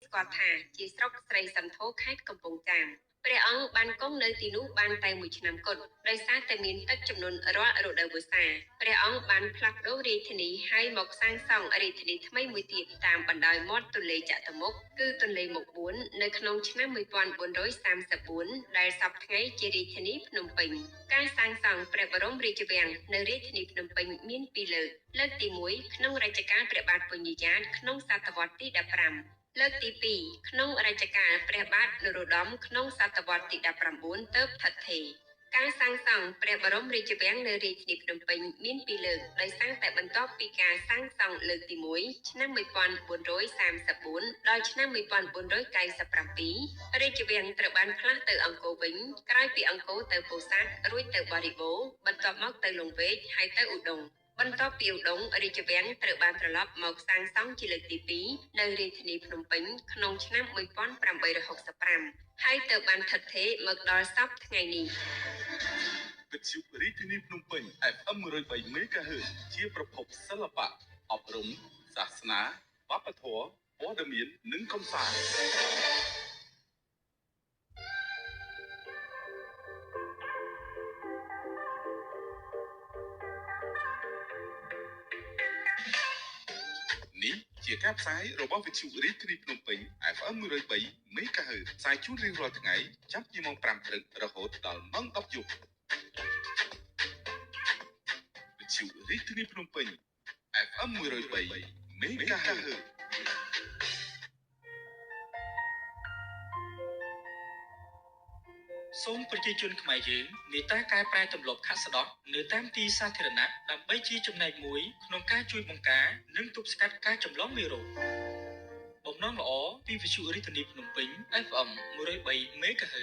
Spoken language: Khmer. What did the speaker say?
ស្គាល់ថាជាស្រុកស្រីសន្ធរខេត្តកំពង់ចាមព្រះអង្គបានគង់នៅទីនោះបានតែ1ឆ្នាំគត់ដោយសារតែមានទឹកជំនន់រាល់រដូវវស្សាព្រះអង្គបានផ្លាស់ប្ដូររាជធានីហើយមកសាងសង់រាជធានីថ្មីមួយទៀតតាមបណ្ដោយមាត់ទន្លេចតុមុខគឺទន្លេមុខ4នៅក្នុងឆ្នាំ1434ដែលសព្វថ្ងៃជារាជធានីភ្នំពេញការសាងសង់ព្រះបរមរាជវាំងនៅរាជធានីភ្នំពេញមាន2លើកលើកទី1ក្នុងរជ្ជកាលព្រះបាទពញាយ៉ាតក្នុងសតវត្សទី15លើកទី2ក្នុងរជ្ជកាលព្រះបាទនរោត្តមក្នុងសតវត្សទី19ទើបឋិតថេរការសាងសង់ព្រះបរមរាជវាំងនៅរាជធានីភ្នំពេញមាន2លើកដោយសារតែបន្ទាប់ពីការសាងសង់លើកទី1ឆ្នាំ1434ដល់ឆ្នាំ1497រាជវាំងត្រូវបានផ្លាស់ទៅអង្គរវិញក្រោយពីអង្គរទៅពោធិ៍សាត់រួចទៅបរិបូរណ៍បន្ទាប់មកទៅលង្វែកហើយទៅឧដុង្គបន្ទាប់ពីឧដុង្គរាជវាំងត្រូវបានត្រឡប់មកសាងសង់ជាលើកទី2នៅរាជធានីភ្នំពេញក្នុងឆ្នាំ1865ហើយទៅបានឋិតថេរមកដល់សព្វថ្ងៃនេះវិទ្យុរាជធានីភ្នំពេញ FM 103 MHz ជាប្រភពសិល្បៈអប់រំសាសនាវប្បធម៌ព័ត៌មាននិងកម្សាន្តនេះជាការផ្សាយរបស់វិទ្យុរាជធានីភ្នំពេញ FM 103 MHz ផ្សាយជូនរៀងរាល់ថ្ងៃចាប់ពីម៉ោង 5 ព្រឹករហូតដល់ម៉ោង 10 យប់វិទ្យុរាជធានីភ្នំពេញ FM 103 MHzសូមប្រជាជនខ្មែរយើងមេត្តាកែប្រែទម្លាប់ខាត់ស្ដោះនៅតាមទីសាធារណៈដើម្បីជាចំណែកមួយក្នុងការជួយបង្ការនិងទប់ស្កាត់ការចម្លងមេរោគបំណងល្អពីវិទ្យុរាជធានីភ្នំពេញ FM 103 MHz